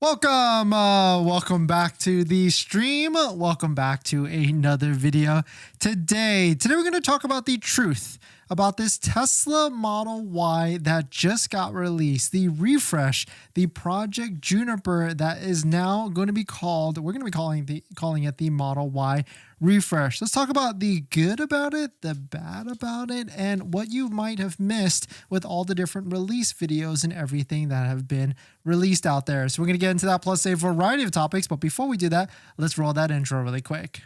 Welcome back to the stream. Welcome back to another video. Today we're going to talk about the truth about this Tesla Model Y that just got released, the refresh, the Project Juniper that is now going to be called, we're going to be calling it the Model Y refresh. Let's talk about the good about it, the bad about it, and what you might have missed with all the different release videos and everything that have been released out there. So we're going to get into that plus a variety of topics. But before we do that, let's roll that intro really quick.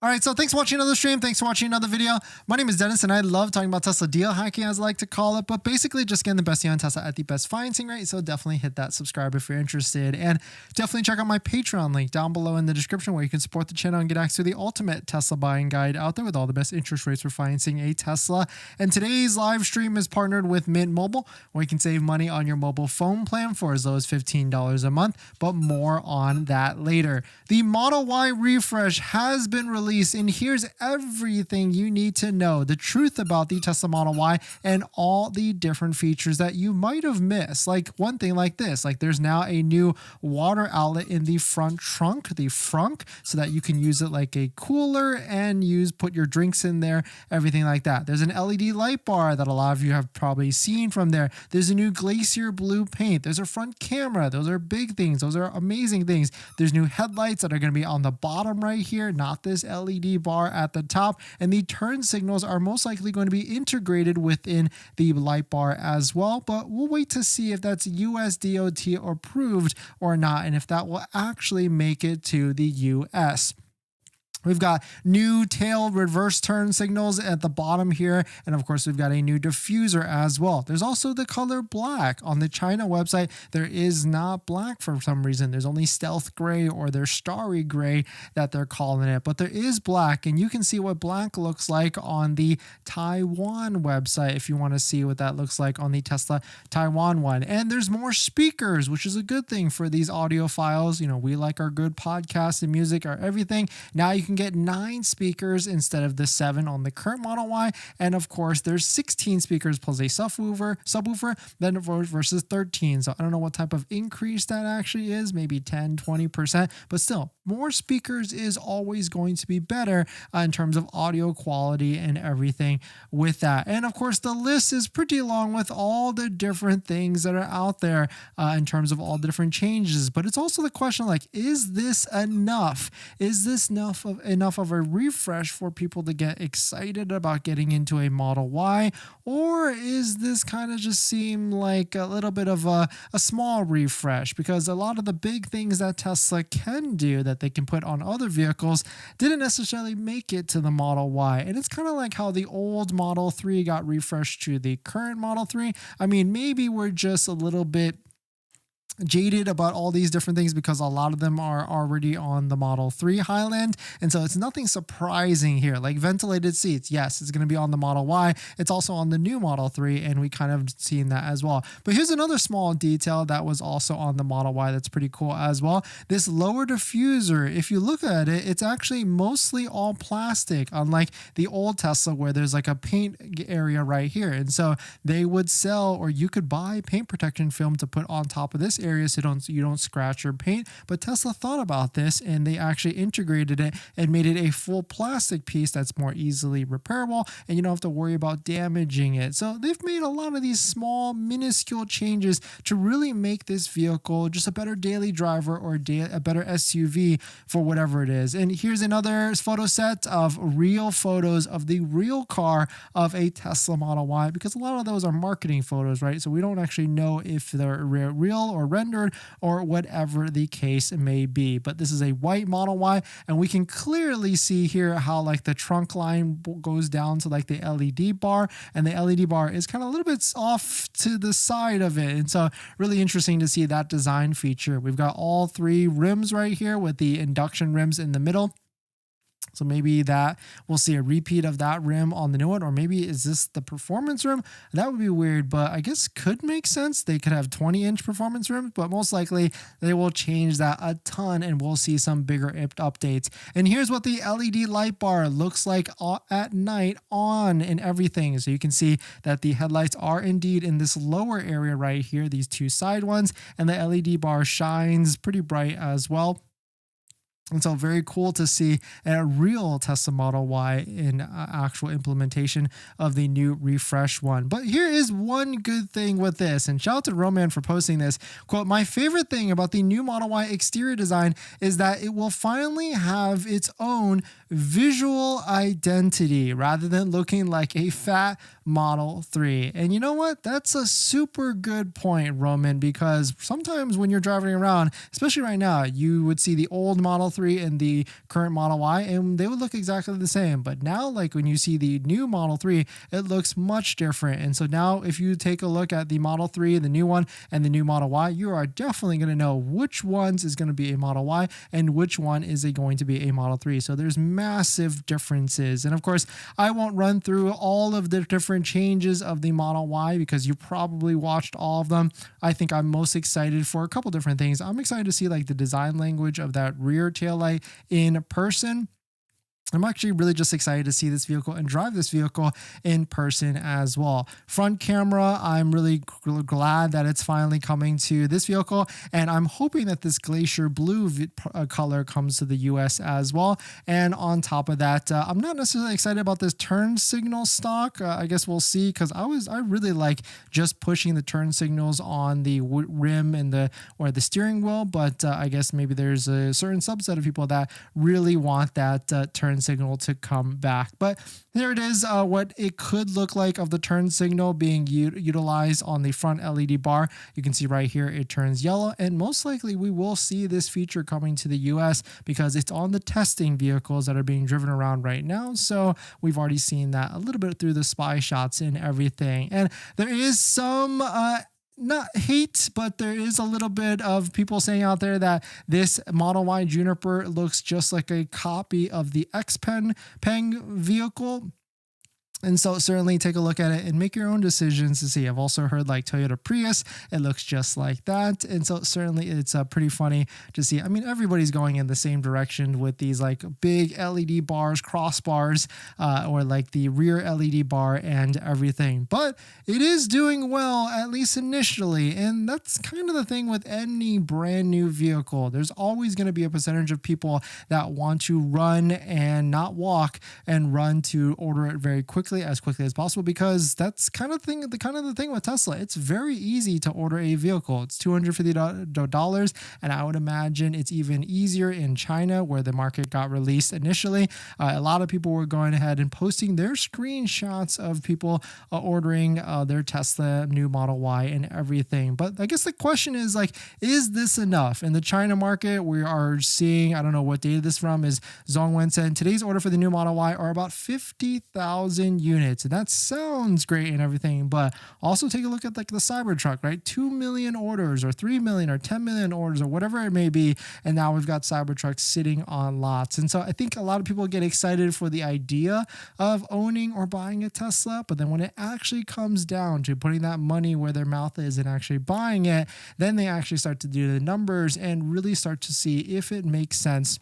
All right, so thanks for watching another stream. Thanks for watching another video. My name is Dennis, and I love talking about Tesla deal hacking, as I like to call it, but basically just getting the best deal on Tesla at the best financing rate. So definitely hit that subscribe if you're interested, and definitely check out my Patreon link down below in the description where you can support the channel and get access to the ultimate Tesla buying guide out there with all the best interest rates for financing a Tesla. And today's live stream is partnered with Mint Mobile, where you can save money on your mobile phone plan for as low as $15 a month, but more on that later. The Model Y refresh has been released, and here's everything you need to know, the truth about the Tesla Model Y and all the different features that you might have missed. Like one thing like this, like there's now a new water outlet in the front trunk, the frunk, so that you can use it like a cooler and put your drinks in there, everything like that. There's an LED light bar that a lot of you have probably seen from there. There's a new glacier blue paint. There's a front camera. Those are big things. Those are amazing things. There's new headlights that are going to be on the bottom right here, not this LED bar at the top, and the turn signals are most likely going to be integrated within the light bar as well, but we'll wait to see if that's US DOT approved or not, and if that will actually make it to the US. We've got new tail reverse turn signals at the bottom here. And of course, we've got a new diffuser as well. There's also the color black. On the China website, there is not black for some reason. There's only stealth gray, or there's starry gray that they're calling it. But there is black, and you can see what black looks like on the Taiwan website if you want to see what that looks like on the Tesla Taiwan one. And there's more speakers, which is a good thing for these audiophiles. You know, we like our good podcasts and music, our everything. Now you can get 9 speakers instead of the 7 on the current Model Y, and of course there's 16 speakers plus a subwoofer then versus 13. So I don't know what type of increase that actually is, maybe 10-20%, but still more speakers is always going to be better in terms of audio quality and everything with that. And of course the list is pretty long with all the different things that are out there in terms of all the different changes, but it's also the question, like, is this enough? Is this enough of a refresh for people to get excited about getting into a Model Y, or is this kind of just seem like a little bit of a small refresh? Because a lot of the big things that Tesla can do that they can put on other vehicles didn't necessarily make it to the Model Y. And it's kind of like how the old Model 3 got refreshed to the current Model 3. I mean, maybe we're just a little bit jaded about all these different things because a lot of them are already on the Model 3 Highland, and so it's nothing surprising here. Like ventilated seats, yes, it's going to be on the Model Y. It's also on the new Model 3, and we kind of seen that as well. But here's another small detail that was also on the Model Y that's pretty cool as well. This lower diffuser, if you look at it, it's actually mostly all plastic, unlike the old Tesla where there's like a paint area right here. And so they would sell, or you could buy paint protection film to put on top of this area so you don't scratch your paint. But Tesla thought about this, and they actually integrated it and made it a full plastic piece that's more easily repairable, and you don't have to worry about damaging it. So they've made a lot of these small minuscule changes to really make this vehicle just a better daily driver, or a better SUV for whatever it is. And here's another photo set of real photos of the real car of a Tesla Model Y, because a lot of those are marketing photos, right? So we don't actually know if they're real or rendered or whatever the case may be. But this is a white Model Y, and we can clearly see here how like the trunk line goes down to like the LED bar, and the LED bar is kind of a little bit off to the side of it. And so really interesting to see that design feature. We've got all 3 rims right here with the induction rims in the middle. So maybe that we'll see a repeat of that rim on the new one, or maybe is this the performance rim? That would be weird, but I guess could make sense. They could have 20-inch performance rims, but most likely they will change that a ton and we'll see some bigger updates. And here's what the LED light bar looks like at night on and everything. So you can see that the headlights are indeed in this lower area right here, these two side ones, and the LED bar shines pretty bright as well. And so very cool to see a real Tesla Model Y in actual implementation of the new refresh one. But here is one good thing with this, and shout out to Roman for posting this. Quote, "My favorite thing about the new Model Y exterior design is that it will finally have its own visual identity rather than looking like a fat Model 3. And you know what? That's a super good point, Roman, because sometimes when you're driving around, especially right now, you would see the old Model 3 and the current Model Y, and they would look exactly the same. But now, like when you see the new Model 3, it looks much different. And so now if you take a look at the Model 3, the new one, and the new Model Y, you are definitely going to know which ones is going to be a Model Y and which one is going to be a Model 3. So there's massive differences. And of course, I won't run through all of the different changes of the Model Y because you probably watched all of them. I think I'm most excited for a couple different things. I'm excited to see like the design language of that rear taillight in person. I'm actually really just excited to see this vehicle and drive this vehicle in person as well. Front camera, I'm really glad that it's finally coming to this vehicle, and I'm hoping that this glacier blue color comes to the US as well. And on top of that, I'm not necessarily excited about this turn signal stock. I guess we'll see, because I really like just pushing the turn signals on the rim and the steering wheel, but I guess maybe there's a certain subset of people that really want that turn signal to come back. But here it is, what it could look like of the turn signal being utilized on the front LED bar. You can see right here it turns yellow, and most likely we will see this feature coming to the US because it's on the testing vehicles that are being driven around right now. So we've already seen that a little bit through the spy shots and everything. And there is some not hate, but there is a little bit of people saying out there that this Model Y Juniper looks just like a copy of the Xpeng vehicle. And so certainly take a look at it and make your own decisions to see. I've also heard like Toyota Prius, it looks just like that. And so certainly it's pretty funny to see. I mean, everybody's going in the same direction with these like big LED bars, crossbars, or like the rear LED bar and everything. But it is doing well, at least initially. And that's kind of the thing with any brand new vehicle. There's always going to be a percentage of people that want to run and not walk, and run to order it very quickly, as quickly as possible, because that's kind of the thing with Tesla. It's very easy to order a vehicle. It's $250, and I would imagine it's even easier in China, where the market got released initially. A lot of people were going ahead and posting their screenshots of people ordering their Tesla new Model Y and everything. But I guess the question is like, is this enough? In the China market, we are seeing, I don't know what data this is from, is Zhongwen said today's order for the new Model Y are about 50,000 units, and that sounds great and everything, but also take a look at like the Cybertruck, right? 2 million orders, or 3 million, or 10 million orders, or whatever it may be, and now we've got Cybertrucks sitting on lots. And so I think a lot of people get excited for the idea of owning or buying a Tesla, but then when it actually comes down to putting that money where their mouth is and actually buying it, then they actually start to do the numbers and really start to see if it makes sense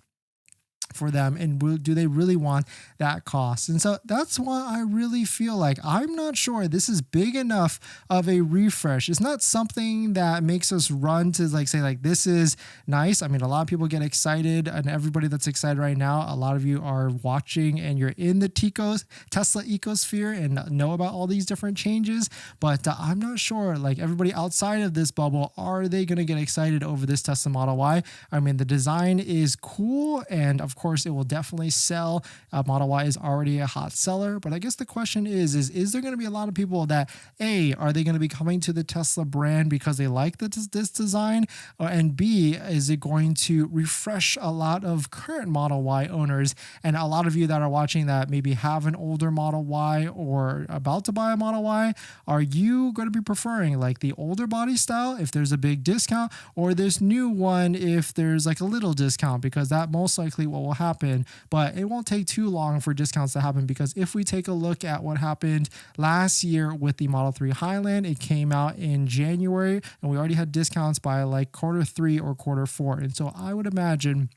for them, and do they really want that cost. And so that's why I really feel like I'm not sure this is big enough of a refresh. It's not something that makes us run to like say like this is nice. I mean, a lot of people get excited, and everybody that's excited right now, a lot of you are watching and you're in the Tesla ecosphere and know about all these different changes, but I'm not sure like everybody outside of this bubble, are they going to get excited over this Tesla Model Y? I mean, the design is cool, and of course it will definitely sell. Model Y is already a hot seller, but I guess the question is there going to be a lot of people that A, are they going to be coming to the Tesla brand because they like this design, and B, is it going to refresh a lot of current Model Y owners? And a lot of you that are watching that maybe have an older Model Y or about to buy a Model Y, are you going to be preferring like the older body style if there's a big discount, or this new one if there's like a little discount? Because that most likely will will happen, but it won't take too long for discounts to happen, because if we take a look at what happened last year with the Model 3 Highland, it came out in January and we already had discounts by like Q3 or Q4. And so I would imagine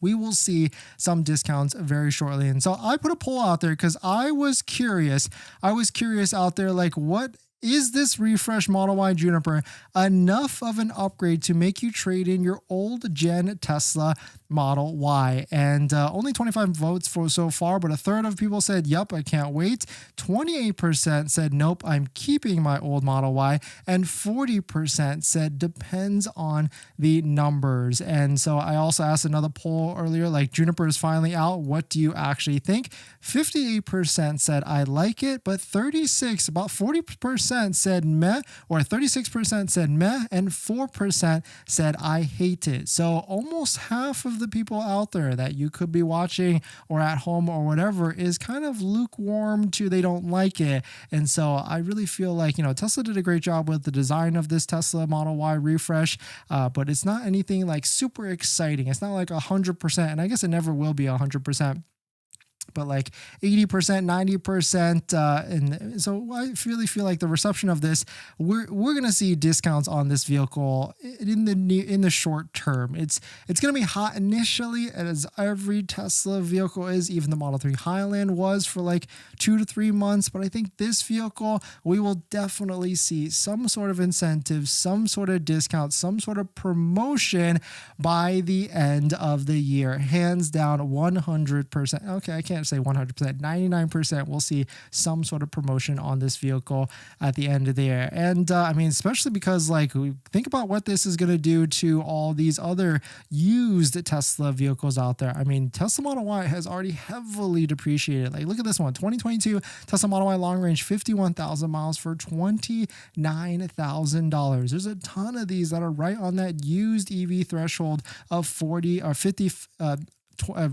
we will see some discounts very shortly. And so I put a poll out there because I was curious. Out there, like, what is this refresh Model Y Juniper enough of an upgrade to make you trade in your old gen Tesla Model Y? And only 25 votes for so far, but a third of people said, yep, I can't wait. 28% said, nope, I'm keeping my old Model Y. And 40% said, depends on the numbers. And so I also asked another poll earlier, like, Juniper is finally out. What do you actually think? 58% said, I like it, but about 40% said meh, or 36% said meh, and 4% said I hate it. So almost half of the people out there that you could be watching or at home or whatever is kind of lukewarm to they don't like it. And so I really feel like, Tesla did a great job with the design of this Tesla Model Y refresh, but it's not anything like super exciting. It's not like 100%, and I guess it never will be 100%. But like 80%, 90%. And so I really feel like the reception of this, we're going to see discounts on this vehicle in the short term. It's going to be hot initially, as every Tesla vehicle is. Even the Model 3 Highland was for like 2 to 3 months. But I think this vehicle, we will definitely see some sort of incentive, some sort of discount, some sort of promotion by the end of the year. Hands down, 100%. Okay, I can't say 100%, 99% we'll see some sort of promotion on this vehicle at the end of the year. And I mean, especially because, like, think about what this is going to do to all these other used Tesla vehicles out there. I mean, Tesla Model Y has already heavily depreciated. Like, look at this one, 2022 Tesla Model Y long range, 51,000 miles for $29,000. There's a ton of these that are right on that used EV threshold of 40 or 50,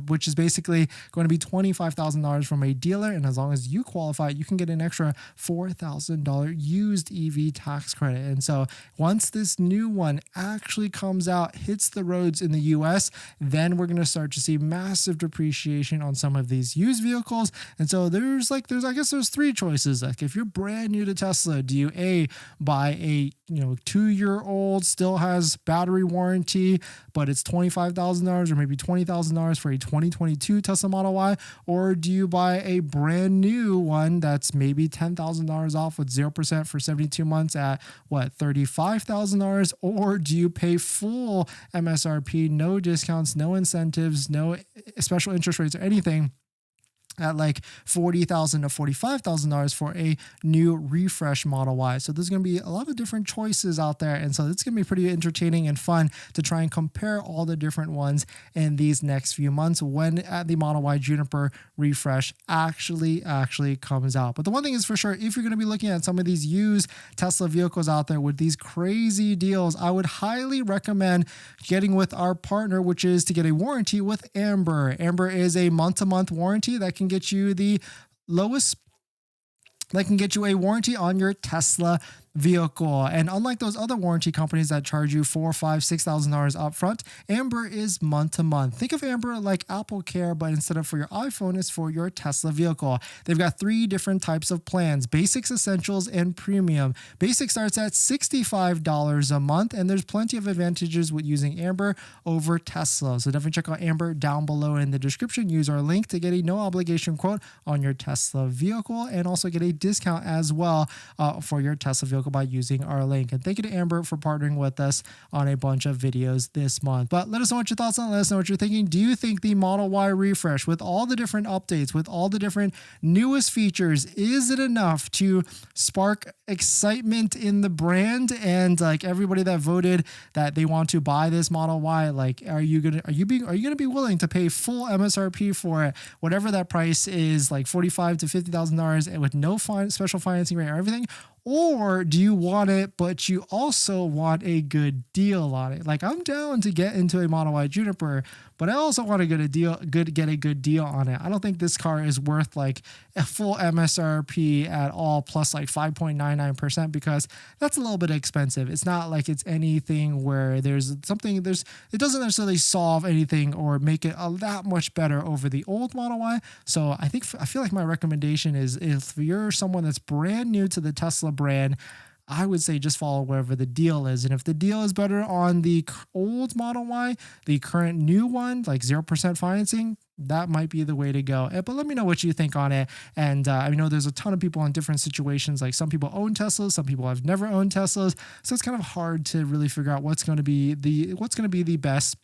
which is basically going to be $25,000 from a dealer. And as long as you qualify, you can get an extra $4,000 used EV tax credit. And so once this new one actually comes out, hits the roads in the US, then we're going to start to see massive depreciation on some of these used vehicles. And so there's I guess there's three choices. Like, if you're brand new to Tesla, do you buy a 2-year-old, still has battery warranty, but it's $25,000 or maybe $20,000 for a 2022 Tesla Model Y? Or do you buy a brand new one that's maybe $10,000 off with 0% for 72 months at $35,000? Or do you pay full MSRP, no discounts, no incentives, no special interest rates or anything, at like $40,000 to $45,000 for a new refresh Model Y? So there's going to be a lot of different choices out there. And so it's going to be pretty entertaining and fun to try and compare all the different ones in these next few months when the Model Y Juniper refresh actually comes out. But the one thing is for sure, if you're going to be looking at some of these used Tesla vehicles out there with these crazy deals, I would highly recommend getting with our partner, which is to get a warranty with Amber. Amber is a month-to-month warranty that can get you a warranty on your Tesla vehicle. And unlike those other warranty companies that charge you $4,000, $5,000, $6,000 upfront, Amber is month to month. Think of Amber like Apple Care, but instead of for your iPhone, it's for your Tesla vehicle. They've got 3 different types of plans: Basics, Essentials, and Premium. Basic starts at $65 a month, and there's plenty of advantages with using Amber over Tesla. So definitely check out Amber down below in the description. Use our link to get a no obligation quote on your Tesla vehicle, and also get a discount as well for your Tesla vehicle by using our link. And thank you to Amber for partnering with us on a bunch of videos this month. But let us know what your thoughts on it. Let us know what you're thinking. Do you think the Model Y refresh, with all the different updates, with all the different newest features, is it enough to spark excitement in the brand? And like everybody that voted that they want to buy this Model Y, like, are you gonna be willing to pay full MSRP for it, whatever that price is, like $45,000 to $50,000, and with no special financing rate or everything? Or do you want it, but you also want a good deal on it? Like, I'm down to get into a Model Y Juniper, but I also want to get a good deal on it. I don't think this car is worth like a full MSRP at all, plus like 5.99%, because that's a little bit expensive. It's not like it's anything where it doesn't necessarily solve anything or make it that much better over the old Model Y. So I feel like my recommendation is, if you're someone that's brand new to the Tesla brand, I would say just follow wherever the deal is. And if the deal is better on the old Model Y, the current new one, like 0% financing, that might be the way to go. But let me know what you think on it. And I know there's a ton of people in different situations. Like, some people own Teslas, some people have never owned Teslas. So it's kind of hard to really figure out what's going to be the best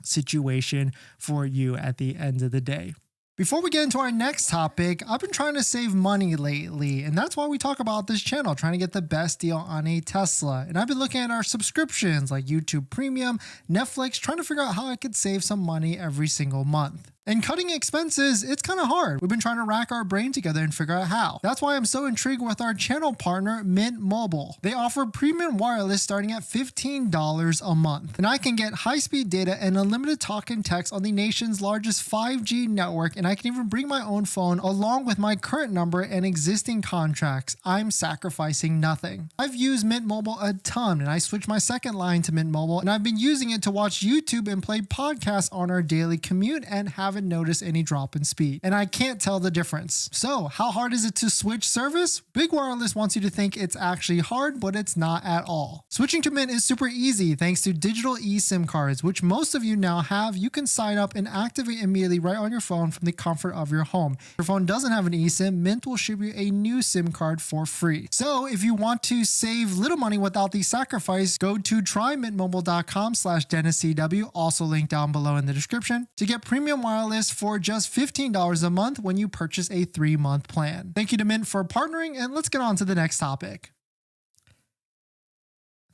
situation for you at the end of the day. Before we get into our next topic, I've been trying to save money lately, and that's why we talk about this channel, trying to get the best deal on a Tesla. And I've been looking at our subscriptions like YouTube Premium, Netflix, trying to figure out how I could save some money every single month. And cutting expenses, it's kind of hard. We've been trying to rack our brain together and figure out how. That's why I'm so intrigued with our channel partner, Mint Mobile. They offer premium wireless starting at $15 a month. And I can get high-speed data and unlimited talk and text on the nation's largest 5G network, and I can even bring my own phone along with my current number and existing contracts. I'm sacrificing nothing. I've used Mint Mobile a ton, and I switched my second line to Mint Mobile, and I've been using it to watch YouTube and play podcasts on our daily commute and haven't noticed any drop in speed. And I can't tell the difference. So how hard is it to switch service? Big Wireless wants you to think it's actually hard, but it's not at all. Switching to Mint is super easy thanks to digital eSIM cards, which most of you now have. You can sign up and activate immediately right on your phone from the comfort of your home. If your phone doesn't have an eSIM, Mint will ship you a new SIM card for free. So if you want to save little money without the sacrifice, go to trymintmobile.com/DennisCW, also linked down below in the description, to get premium wireless for just $15 a month when you purchase a 3-month plan. Thank you to Mint for partnering, and let's get on to the next topic.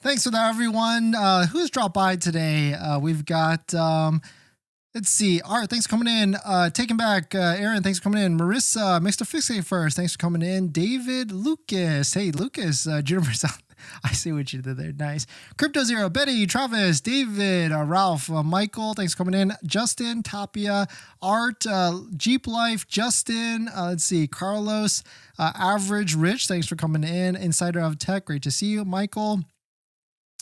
Thanks for that, everyone who's dropped by today. We've got, let's see, Art, thanks for coming in. Taking Back, Aaron, thanks for coming in. Marissa, Mixed to Fix It First, thanks for coming in. David, Lucas, hey, Lucas, Juniper, I see what you did there. Nice. Crypto Zero, Betty, Travis, David, Ralph, Michael, thanks for coming in. Justin, Tapia, Art, Jeep Life, Justin, let's see, Carlos, Average Rich, thanks for coming in. Insider of Tech, great to see you. Michael,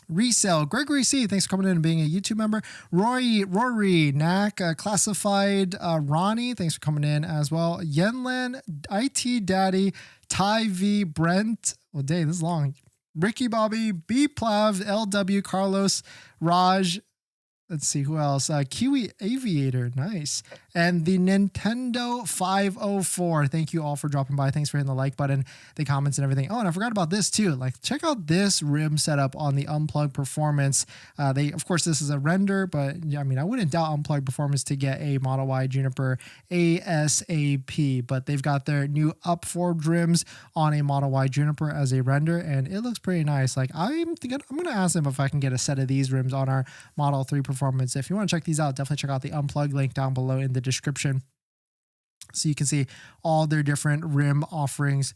Resale, Gregory C, thanks for coming in and being a YouTube member. Rory, Knack, Classified, Ronnie, thanks for coming in as well. Yenlan, IT Daddy, Ty V, Brent, well, dang, this is long. Ricky Bobby, B Plav, LW, Carlos, Raj, let's see who else. Kiwi Aviator, nice. And the Nintendo 504. Thank you all for dropping by. Thanks for hitting the like button, the comments, and everything. Oh, and I forgot about this too. Like, check out this rim setup on the Unplugged Performance. Of course, this is a render, but I mean, I wouldn't doubt Unplugged Performance to get a Model Y Juniper ASAP. But they've got their new upformed rims on a Model Y Juniper as a render, and it looks pretty nice. Like, I'm going to ask them if I can get a set of these rims on our Model 3 Performance. If you want to check these out, definitely check out the Unplugged link down below in the description, so you can see all their different rim offerings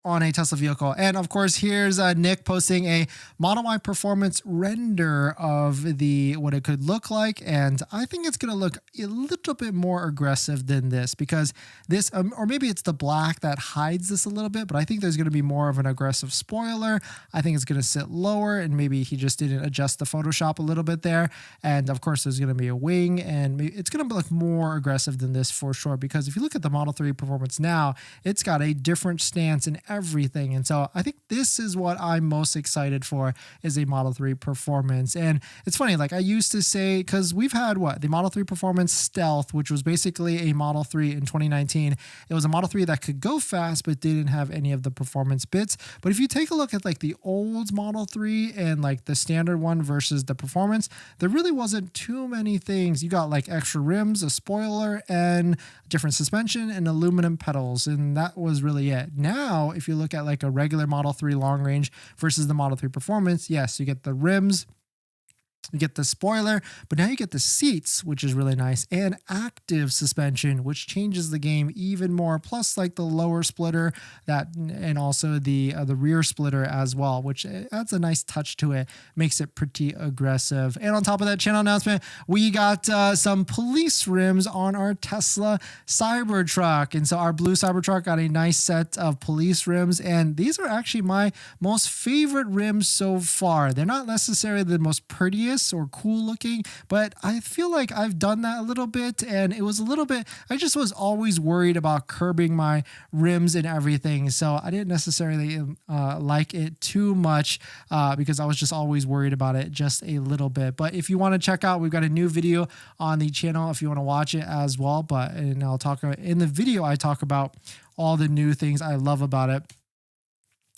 on a Tesla vehicle. And of course, here's Nick posting a Model Y Performance render of what it could look like. And I think it's going to look a little bit more aggressive than this, because this, or maybe it's the black that hides this a little bit, but I think there's going to be more of an aggressive spoiler. I think it's going to sit lower, and maybe he just didn't adjust the Photoshop a little bit there. And of course, there's going to be a wing, and it's going to look more aggressive than this for sure, because if you look at the Model 3 Performance now, it's got a different stance in everything. And so I think this is what I'm most excited for, is a Model 3 Performance. And it's funny, like I used to say, because we've had the Model 3 Performance Stealth, which was basically a Model 3 in 2019. It was a Model 3 that could go fast, but didn't have any of the performance bits. But if you take a look at like the old Model 3 and like the standard one versus the Performance, there really wasn't too many things. You got like extra rims, a spoiler, and different suspension and aluminum pedals. And that was really it. Now, if you look at like a regular Model 3 long range versus the Model 3 Performance, yes, you get the rims You get the spoiler, but now you get the seats, which is really nice, and active suspension, which changes the game even more. Plus, like the lower splitter and also the rear splitter as well, which adds a nice touch to it, makes it pretty aggressive. And on top of that channel announcement, we got some police rims on our Tesla Cybertruck, and so our blue Cybertruck got a nice set of police rims, and these are actually my most favorite rims so far. They're not necessarily the most prettiest or cool looking, but I feel like I've done that a little bit, and it was a little bit, I just was always worried about curbing my rims and everything, so I didn't necessarily like it too much because I was just always worried about it just a little bit. But if you want to check out, we've got a new video on the channel if you want to watch it as well, and I'll talk about in the video, I talk about all the new things I love about it.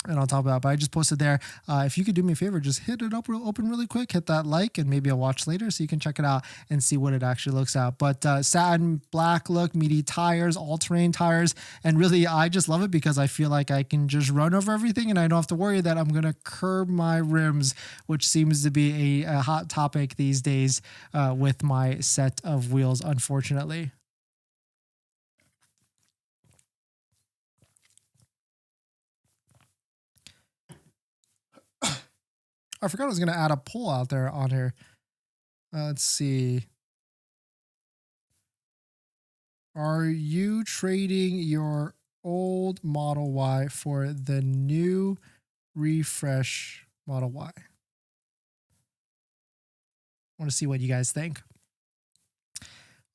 And on top of that, but I just posted there. If you could do me a favor, just hit it open really quick, hit that like, and maybe I'll watch later so you can check it out and see what it actually looks at. But satin black look, meaty tires, all-terrain tires, and really I just love it because I feel like I can just run over everything and I don't have to worry that I'm gonna curb my rims, which seems to be a hot topic these days with my set of wheels, unfortunately. I forgot I was going to add a poll out there on here. Let's see. Are you trading your old Model Y for the new refresh Model Y? I want to see what you guys think.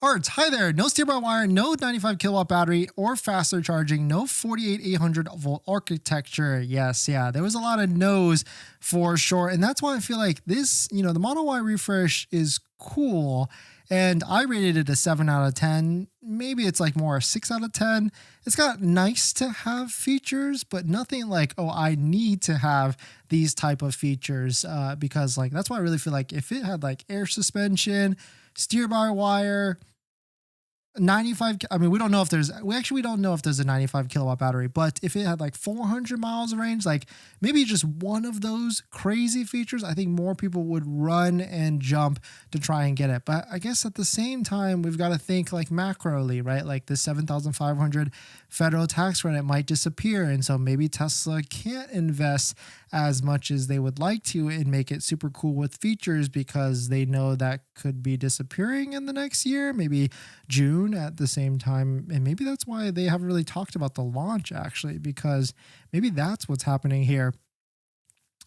Arts, hi there. No steer-by-wire, no 95 kilowatt battery or faster charging, no 48,800 volt architecture. Yes, yeah, there was a lot of no's for sure. And that's why I feel like this, the Model Y refresh is cool. And I rated it a 7 out of 10. Maybe it's like more a 6 out of 10. It's got nice to have features, but nothing like, oh, I need to have these type of features because like, that's why I really feel like if it had like air suspension, steer-by-wire, 95, I mean, we don't know if there's a 95 kilowatt battery, but if it had like 400 miles of range, like maybe just one of those crazy features, I think more people would run and jump to try and get it. But I guess at the same time, we've got to think like macroly, right? Like the 7,500 federal tax credit might disappear. And so maybe Tesla can't invest as much as they would like to and make it super cool with features because they know that could be disappearing in the next year, maybe June at the same time. And maybe that's why they haven't really talked about the launch actually, because maybe that's what's happening here.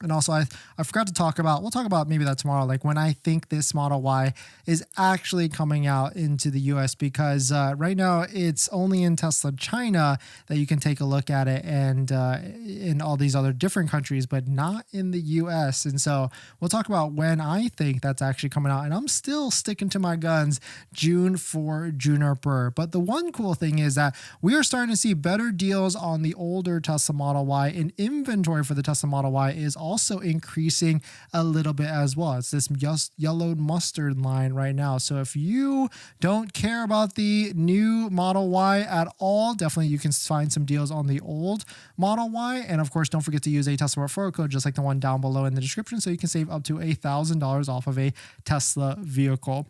And also, I forgot to talk about, we'll talk about maybe that tomorrow, like when I think this Model Y is actually coming out into the US, because right now it's only in Tesla China that you can take a look at it, and in all these other different countries, but not in the US. And so we'll talk about when I think that's actually coming out. And I'm still sticking to my guns, June for Juniper. But the one cool thing is that we are starting to see better deals on the older Tesla Model Y, and inventory for the Tesla Model Y is also increasing a little bit as well. It's this just yellowed mustard line right now. So if you don't care about the new Model Y at all, definitely you can find some deals on the old Model Y. And of course, don't forget to use a Tesla referral code just like the one down below in the description so you can save up to $1,000 off of a Tesla vehicle.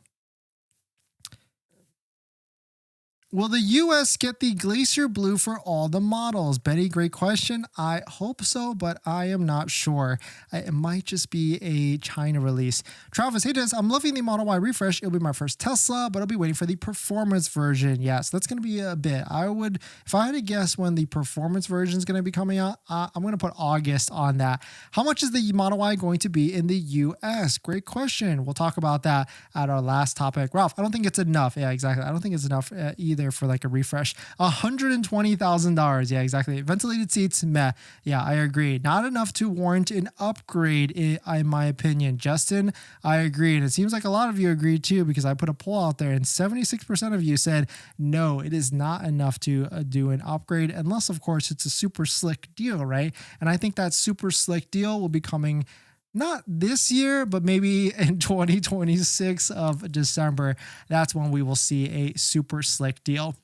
Will the US get the Glacier Blue for all the models? Betty, great question. I hope so, but I am not sure. It might just be a China release. Travis, hey Dennis, I'm loving the Model Y refresh. It'll be my first Tesla, but I'll be waiting for the performance version. Yes, that's going to be a bit. If I had to guess when the performance version is going to be coming out, I'm going to put August on that. How much is the Model Y going to be in the US? Great question. We'll talk about that at our last topic. Ralph, I don't think it's enough. Yeah, exactly. I don't think it's enough either for like a refresh. $120,000. Yeah, exactly. Ventilated seats, meh. Yeah, I agree. Not enough to warrant an upgrade in my opinion. Justin, I agree. And it seems like a lot of you agree too, because I put a poll out there and 76% of you said, no, it is not enough to do an upgrade, unless of course it's a super slick deal, right? And I think that super slick deal will be coming not this year, but maybe in 2026 of December. That's when we will see a super slick deal.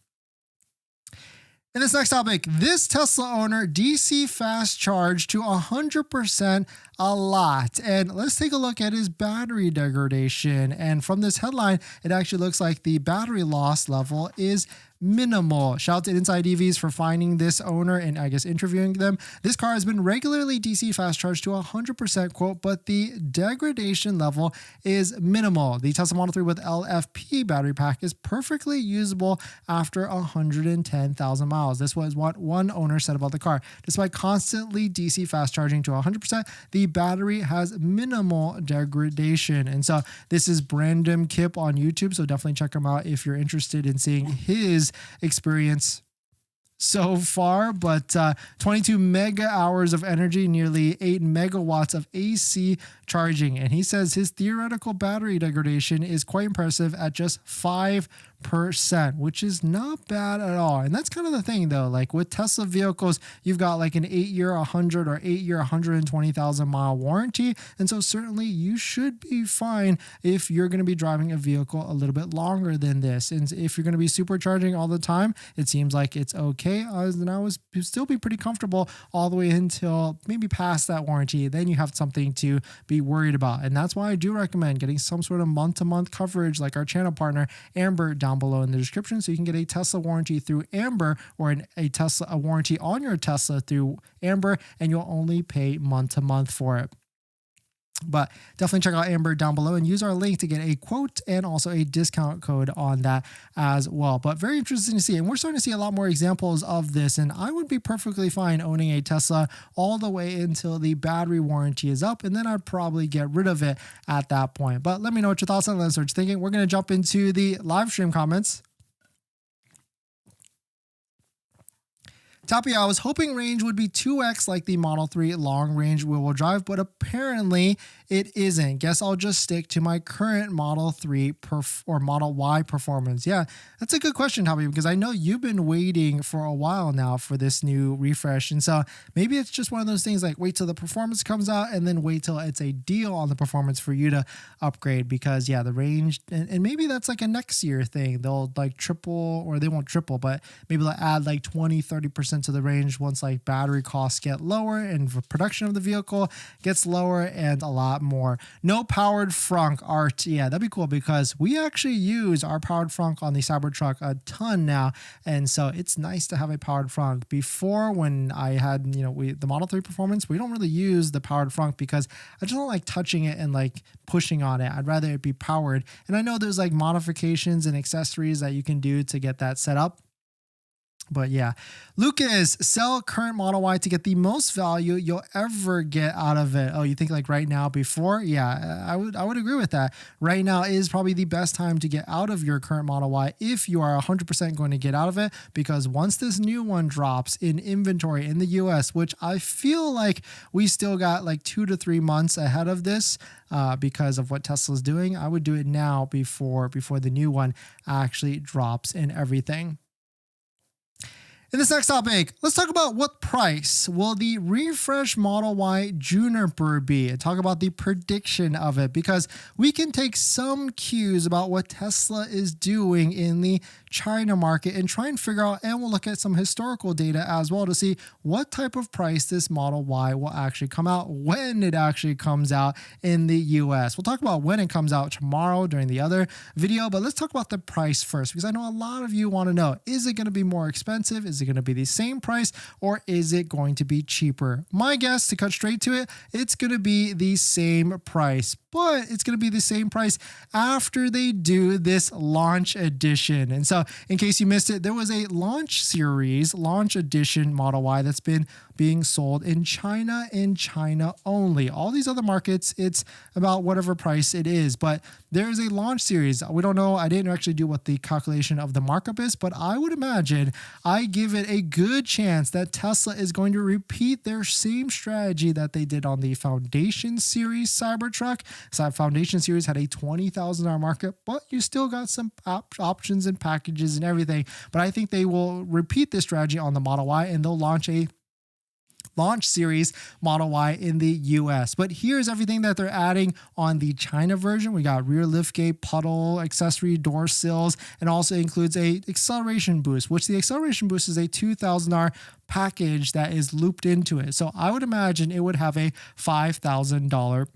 In this next topic, this Tesla owner DC fast charged to 100% a lot. And let's take a look at his battery degradation. And from this headline, it actually looks like the battery loss level is minimal. Shout out to Inside EVs for finding this owner and I guess interviewing them. This car has been regularly DC fast charged to 100% quote, but the degradation level is minimal. The Tesla Model 3 with LFP battery pack is perfectly usable after 110,000 miles. This was what one owner said about the car. Despite constantly DC fast charging to 100%, the battery has minimal degradation. And so this is Brandon Kip on YouTube. So definitely check him out if you're interested in seeing his experience so far. But 22 mega hours of energy, nearly 8 megawatts of AC charging. And he says his theoretical battery degradation is quite impressive at just 5%, which is not bad at all. And that's kind of the thing though, like with Tesla vehicles, you've got like an 8-year 100 or 8-year 120,000 mile warranty. And so certainly you should be fine if you're going to be driving a vehicle a little bit longer than this. And if you're going to be supercharging all the time, it seems like it's okay. And I would still be pretty comfortable all the way until maybe past that warranty. Then you have something to be worried about. And that's why I do recommend getting some sort of month-to-month coverage like our channel partner Amber down below in the description, so you can get a Tesla warranty through Amber or a warranty on your Tesla through Amber, and you'll only pay month to month for it. But definitely check out Amber down below and use our link to get a quote and also a discount code on that as well. But very interesting to see. And we're starting to see a lot more examples of this. And I would be perfectly fine owning a Tesla all the way until the battery warranty is up. And then I'd probably get rid of it at that point. But let me know what your thoughts on that, what you're thinking. We're going to jump into the live stream comments. Tapia, I was hoping range would be 2x like the Model 3 long range wheel drive, but apparently it isn't. Guess I'll just stick to my current Model 3 or Model Y performance. Yeah, that's a good question, Tapia, because I know you've been waiting for a while now for this new refresh. And so maybe it's just one of those things like wait till the performance comes out and then wait till it's a deal on the performance for you to upgrade, because yeah, the range, and maybe that's like a next year thing. They'll like triple, or they won't triple, but maybe they'll add like 20-30% to the range once like battery costs get lower and production of the vehicle gets lower and a lot more. No powered frunk art. Yeah, that'd be cool, because we actually use our powered frunk on the Cybertruck a ton now. And so it's nice to have a powered frunk. Before, when I had, the Model 3 Performance, we don't really use the powered frunk because I just don't like touching it and like pushing on it. I'd rather it be powered. And I know there's like modifications and accessories that you can do to get that set up. But yeah, Lucas, sell current Model Y to get the most value you'll ever get out of it. Oh, you think like right now before? Yeah, I would agree with that. Right now is probably the best time to get out of your current Model Y if you are 100% going to get out of it, because once this new one drops in inventory in the US, which I feel like we still got like 2 to 3 months ahead of this because of what Tesla's doing, I would do it now before the new one actually drops and everything. In this next topic, let's talk about what price will the refresh Model Y Juniper be, and talk about the prediction of it, because we can take some cues about what Tesla is doing in the China market and try and figure out, and we'll look at some historical data as well to see what type of price this Model Y will actually come out when it actually comes out in the US. We'll talk about when it comes out tomorrow during the other video, but let's talk about the price first, because I know a lot of you want to know, is it going to be more expensive? Is it going to be the same price, or is it going to be cheaper? My guess, to cut straight to it, it's going to be the same price, but it's going to be the same price after they do this launch edition. And so in case you missed it, there was a launch series, launch edition Model Y that's been being sold in China and China only. All these other markets, it's about whatever price it is, but there's a launch series. We don't know. I didn't actually do what the calculation of the markup is, but I would imagine I give it a good chance that Tesla is going to repeat their same strategy that they did on the Foundation Series Cybertruck. So Foundation Series had a $20,000 markup, but you still got some options and packages and everything. But I think they will repeat this strategy on the Model Y, and they'll launch a launch series Model Y in the US. But here's everything that they're adding on the China version. We got rear liftgate, puddle, accessory door sills, and also includes a acceleration boost, which the acceleration boost is a $2,000 package that is looped into it. So I would imagine it would have a $5,000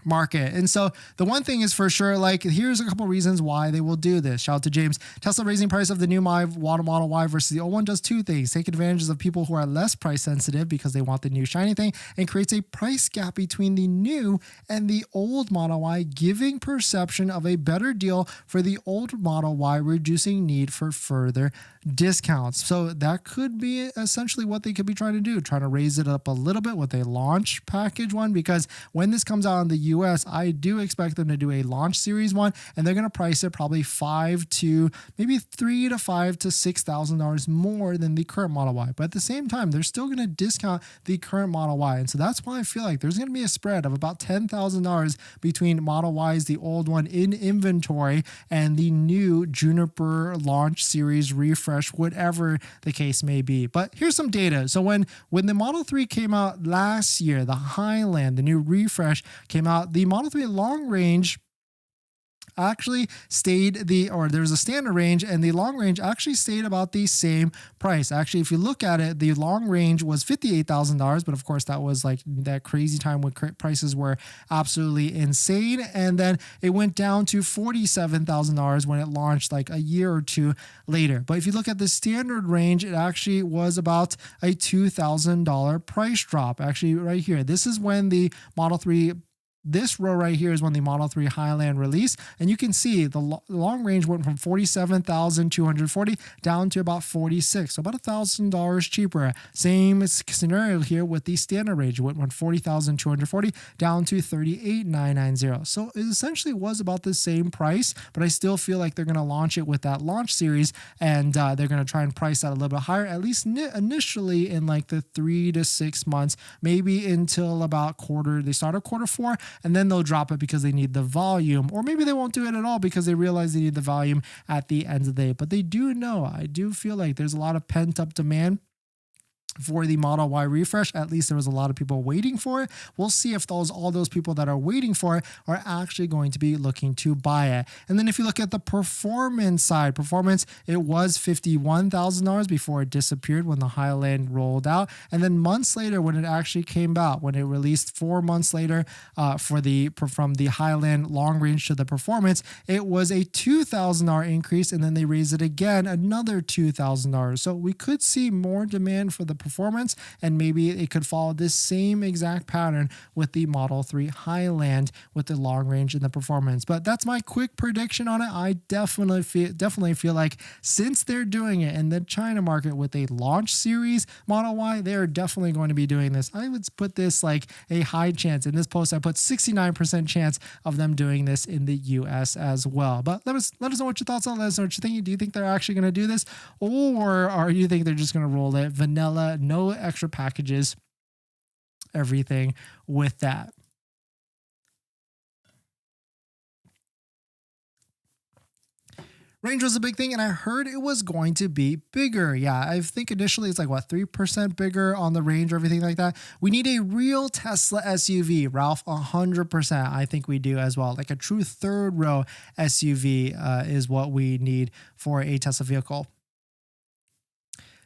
market. And so the one thing is for sure, like, here's a couple reasons why they will do this. Shout out to James. Tesla raising price of the new Model Y versus the old one does two things: take advantages of people who are less price sensitive because they want the new shiny thing, and creates a price gap between the new and the old Model Y, giving perception of a better deal for the old Model Y, reducing need for further discounts. So that could be essentially what they could be trying to do, trying to raise it up a little bit with a launch package one, because when this comes out in the US, I do expect them to do a launch series one, and they're going to price it probably $3,000 to $5,000 to $6,000 more than the current Model Y. But at the same time, they're still going to discount the current Model Y. And so that's why I feel like there's going to be a spread of about $10,000 between Model Ys, the old one in inventory, and the new Juniper launch series refresh, whatever the case may be. But here's some data. So when the Model 3 came out last year, the Highland, the new refresh came out, the Model 3 long range actually stayed there's a standard range, and the long range actually stayed about the same price. Actually, if you look at it, the long range was $58,000, but of course that was like that crazy time when prices were absolutely insane. And then it went down to $47,000 when it launched like a year or two later. But if you look at the standard range, it actually was about a $2,000 price drop. Actually, right here, this is when the Model 3, this row right here is when the Model 3 Highland released, and you can see the long range went from $47,240 down to about $46,000, so about $1,000 cheaper. Same scenario here with the standard range. It went from $40,240 down to $38,990. So it essentially was about the same price, but I still feel like they're going to launch it with that launch series, and they're going to try and price that a little bit higher, at least initially in like the 3 to 6 months, maybe until about they start at Q4, and then they'll drop it because they need the volume, or maybe they won't do it at all because they realize they need the volume at the end of the day. But they do know, I do feel like there's a lot of pent up demand for the Model Y refresh. At least there was a lot of people waiting for it. We'll see if all those people that are waiting for it are actually going to be looking to buy it. And then if you look at the performance side, it was $51,000 before it disappeared when the Highland rolled out. And then months later, when it actually came out, when it released 4 months later from the Highland long range to the performance, it was a $2,000 increase, and then they raised it again, another $2,000. So we could see more demand for the performance, and maybe it could follow this same exact pattern with the Model 3 Highland with the long range and the performance. But that's my quick prediction on it. I definitely feel like since they're doing it in the China market with a launch series Model Y, they are definitely going to be doing this. I would put this like a high chance. In this post, I put 69% chance of them doing this in the US as well. But let us know what your thoughts are. Let us know what you think. Do you think they're actually going to do this, or you think they're just going to roll it vanilla, no extra packages, everything with that? Range was a big thing, and I heard it was going to be bigger. Yeah, I think initially it's like, 3% bigger on the range or everything like that. We need a real Tesla SUV, Ralph, 100%. I think we do as well. Like a true third row SUV is what we need for a Tesla vehicle.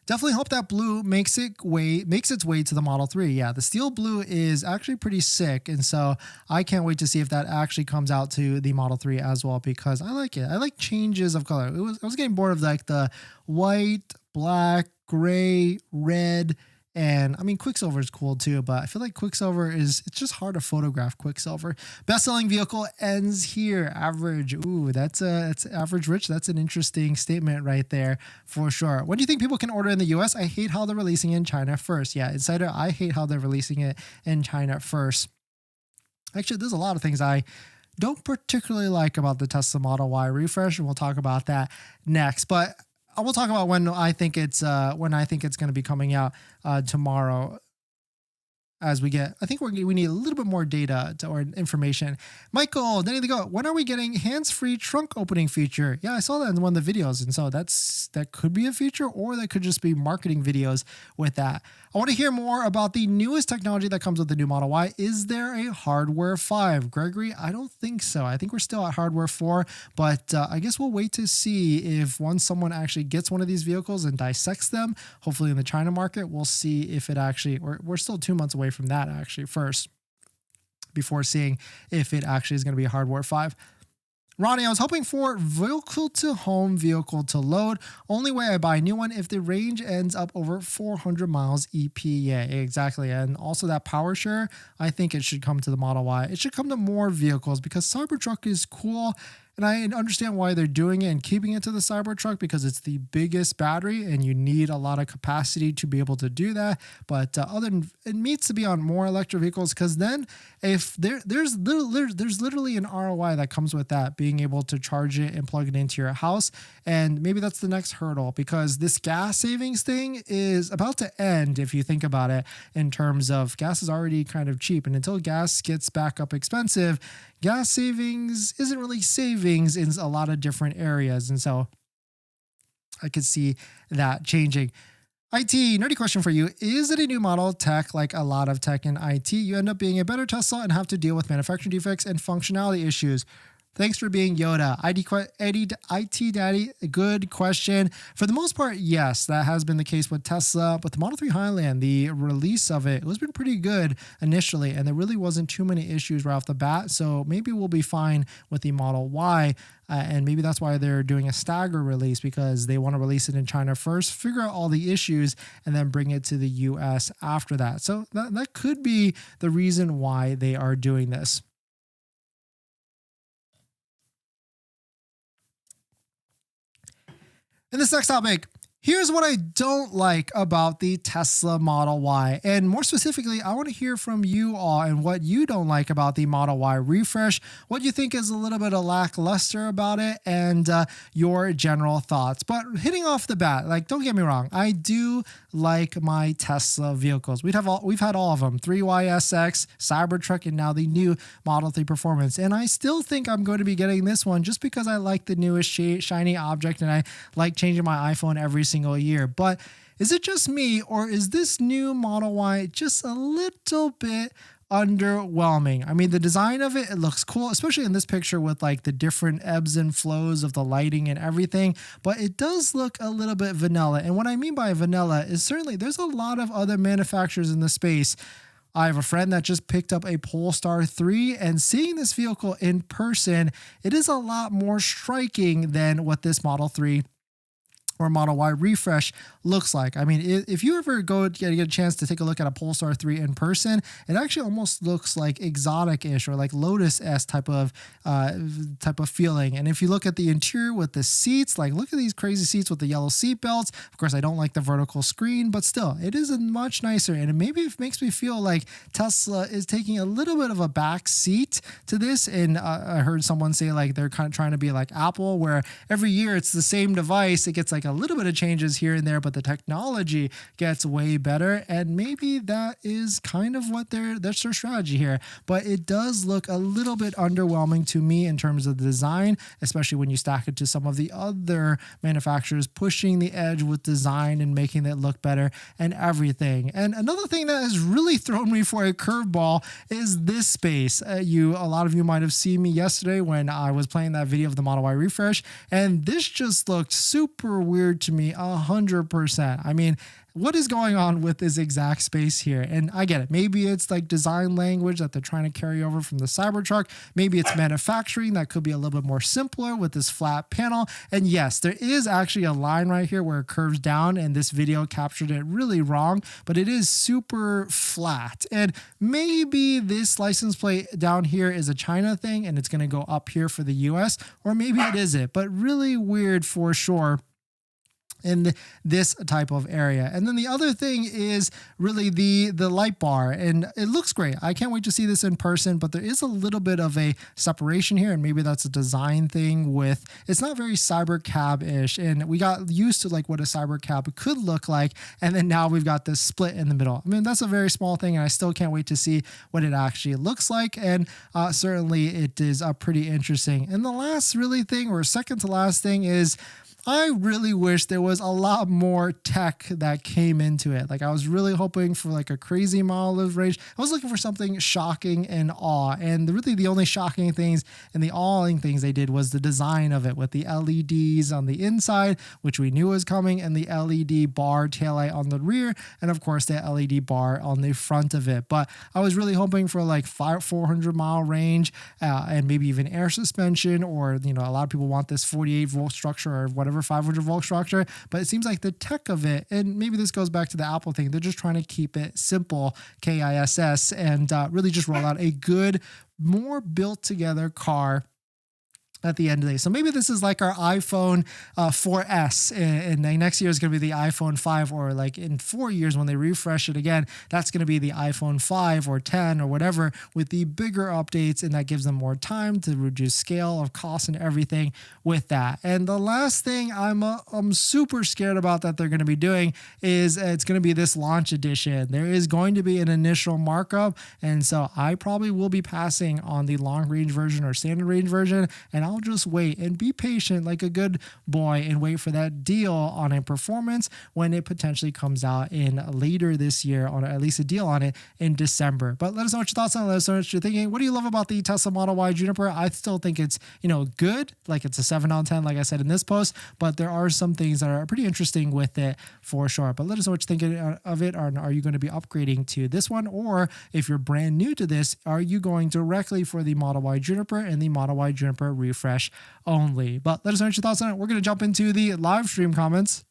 Definitely hope that blue makes its way to the Model 3. Yeah, the steel blue is actually pretty sick, and so I can't wait to see if that actually comes out to the Model 3 as well, because I like it. I like changes of color. I was getting bored of like the white, black, gray, red. And I mean, Quicksilver is cool too, but I feel like Quicksilver it's just hard to photograph Quicksilver. Best-selling vehicle ends here. Average. Ooh, that's average rich. That's an interesting statement right there for sure. When do you think people can order in the US? I hate how they're releasing in China first. Yeah, Insider, I hate how they're releasing it in China first. Actually, there's a lot of things I don't particularly like about the Tesla Model Y refresh, and we'll talk about that next. But I will talk about when I think it's going to be coming out tomorrow. as we get, I think we need a little bit more data or information. Michael, Danny the Goat, when are we getting hands-free trunk opening feature? Yeah, I saw that in one of the videos. And so that could be a feature, or that could just be marketing videos with that. I want to hear more about the newest technology that comes with the new Model Y. Is there a hardware 5? Gregory, I don't think so. I think we're still at hardware 4, but I guess we'll wait to see if once someone actually gets one of these vehicles and dissects them, hopefully in the China market, we'll see if it actually, we're still 2 months away from that actually first, before seeing if it actually is going to be a hardware 5. Ronnie, I was hoping for vehicle to home, vehicle to load. Only way I buy a new one if the range ends up over 400 miles EPA. Exactly. And also that power share, I think it should come to the Model Y. It should come to more vehicles because Cybertruck is cool. And I understand why they're doing it and keeping it to the Cybertruck, because it's the biggest battery and you need a lot of capacity to be able to do that. But it needs to be on more electric vehicles, because then if there's literally an ROI that comes with that, being able to charge it and plug it into your house. And maybe that's the next hurdle, because this gas savings thing is about to end, if you think about it, in terms of gas is already kind of cheap. And until gas gets back up expensive, gas savings isn't really savings in a lot of different areas. And so I could see that changing. IT, nerdy question for you. Is it a new model tech, like a lot of tech in IT? You end up being a better Tesla and have to deal with manufacturing defects and functionality issues. Thanks for being Yoda. IT Daddy, good question. For the most part, yes, that has been the case with Tesla. But the Model 3 Highland, the release of it was been pretty good initially, and there really wasn't too many issues right off the bat. So maybe we'll be fine with the Model Y. And maybe that's why they're doing a stagger release, because they want to release it in China first, figure out all the issues, and then bring it to the US after that. So that could be the reason why they are doing this. In this next topic, here's what I don't like about the Tesla Model Y. And more specifically, I want to hear from you all and what you don't like about the Model Y refresh, what you think is a little bit of lackluster about it, and your general thoughts. But hitting off the bat, like, don't get me wrong, I do like my Tesla vehicles. We've had all of them, 3YSX, Cybertruck, and now the new Model 3 Performance. And I still think I'm going to be getting this one just because I like the newest shiny object, and I like changing my iPhone every single year. But is it just me, or is this new Model Y just a little bit underwhelming? I mean, the design of it looks cool, especially in this picture with like the different ebbs and flows of the lighting and everything, but it does look a little bit vanilla. And what I mean by vanilla is certainly there's a lot of other manufacturers in the space. I have a friend that just picked up a Polestar 3, and seeing this vehicle in person, it is a lot more striking than what this Model 3 or Model Y refresh looks like. I mean, if you ever get a chance to take a look at a Polestar 3 in person, it actually almost looks like exotic-ish or like Lotus-esque type of feeling. And if you look at the interior with the seats, like look at these crazy seats with the yellow seat belts. Of course, I don't like the vertical screen, but still, it is a much nicer. And maybe it makes me feel like Tesla is taking a little bit of a back seat to this. And I heard someone say like they're kind of trying to be like Apple, where every year it's the same device. It gets like a little bit of changes here and there, but the technology gets way better. And maybe that is kind of what that's their strategy here. But it does look a little bit underwhelming to me in terms of the design, especially when you stack it to some of the other manufacturers pushing the edge with design and making it look better and everything. And another thing that has really thrown me for a curveball is this space. A lot of you might have seen me yesterday when I was playing that video of the Model Y refresh, and this just looked super weird to me 100%. I mean, what is going on with this exact space here? And I get it. Maybe it's like design language that they're trying to carry over from the Cybertruck. Maybe it's manufacturing that could be a little bit more simpler with this flat panel. And yes, there is actually a line right here where it curves down, and this video captured it really wrong, but it is super flat. And maybe this license plate down here is a China thing and it's going to go up here for the US, or maybe it isn't, but really weird for sure. in this type of area. And then the other thing is really the light bar, and it looks great. I can't wait to see this in person, but there is a little bit of a separation here, and maybe that's a design thing with, it's not very cyber cab-ish, and we got used to like what a cyber cab could look like, and then now we've got this split in the middle. I mean, that's a very small thing, and I still can't wait to see what it actually looks like, and certainly it is pretty interesting. And the last really thing, or second to last thing, is I really wish there was a lot more tech that came into it. Like I was really hoping for like a crazy mileage range. I was looking for something shocking and awe. And really the only shocking things and the awing things they did was the design of it with the LEDs on the inside, which we knew was coming, and the LED bar taillight on the rear, and of course the LED bar on the front of it. But I was really hoping for like 400-mile range and maybe even air suspension, or, you know, a lot of people want this 48-volt structure or whatever 500-volt structure, but it seems like the tech of it, and maybe this goes back to the Apple thing, they're just trying to keep it simple, KISS, and really just roll out a good, more built together car at the end of the day. So maybe this is like our iPhone 4S, and next year is going to be the iPhone 5, or like in 4 years when they refresh it again, that's going to be the iPhone 5 or 10 or whatever, with the bigger updates, and that gives them more time to reduce scale of cost and everything with that. And the last thing I'm super scared about that they're going to be doing is it's going to be this launch edition. There is going to be an initial markup, and so I probably will be passing on the long range version or standard range version, and I'll just wait and be patient like a good boy and wait for that deal on a performance when it potentially comes out in later this year, on at least a deal on it in December. But let us know what your thoughts on it. Let us know what you're thinking. What do you love about the Tesla Model Y Juniper? I still think it's, you know, good. Like it's a 7 out of 10, like I said in this post, but there are some things that are pretty interesting with it for sure. But let us know what you're thinking of it. Are you going to be upgrading to this one? Or if you're brand new to this, are you going directly for the Model Y Juniper and the Model Y Juniper refresh only? But let us know what your thoughts on it. We're going to jump into the live stream comments.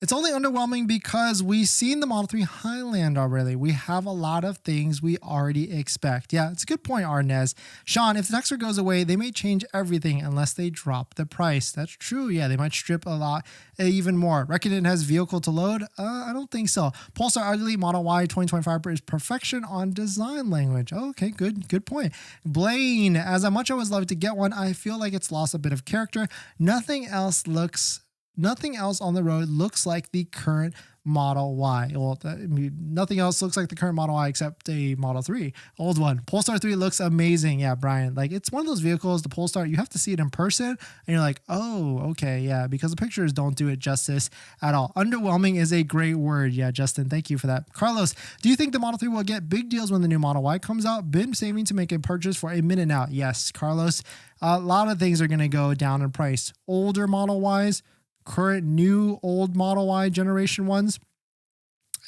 It's only underwhelming because we've seen the Model 3 Highland already. We have a lot of things we already expect. Yeah, it's a good point, Arnez. Sean, if the texture goes away, they may change everything unless they drop the price. That's true. Yeah, they might strip a lot even more. req'd has vehicle to load? I don't think so. Pulsar Ugly Model Y 2025 is perfection on design language. Oh, okay, good point. Blaine, as much I would love to get one, I feel like it's lost a bit of character. Nothing else on the road looks like the current Model Y. Well, I mean, nothing else looks like the current Model Y except a Model 3, old one. Polestar 3 looks amazing. Yeah, Brian, like it's one of those vehicles, the Polestar, you have to see it in person and you're like, oh, okay, yeah, because the pictures don't do it justice at all. Underwhelming is a great word. Yeah, Justin, thank you for that. Carlos, do you think the Model 3 will get big deals when the new Model Y comes out? Been saving to make a purchase for a minute now. Yes, Carlos, a lot of things are going to go down in price. Older Model Ys, current new old Model Y generation ones,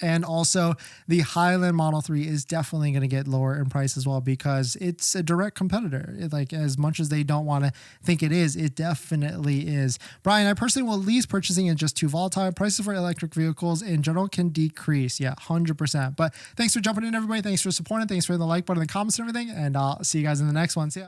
and also the Highland Model 3 is definitely going to get lower in price as well because it's a direct competitor. Like as much as they don't want to think it is, it definitely is. Brian, I personally will lease purchasing in just too volatile. Prices for electric vehicles in general can decrease. Yeah, 100%. But thanks for jumping in, everybody. Thanks for supporting. Thanks for the like button, the comments and everything. And I'll see you guys in the next one. See ya.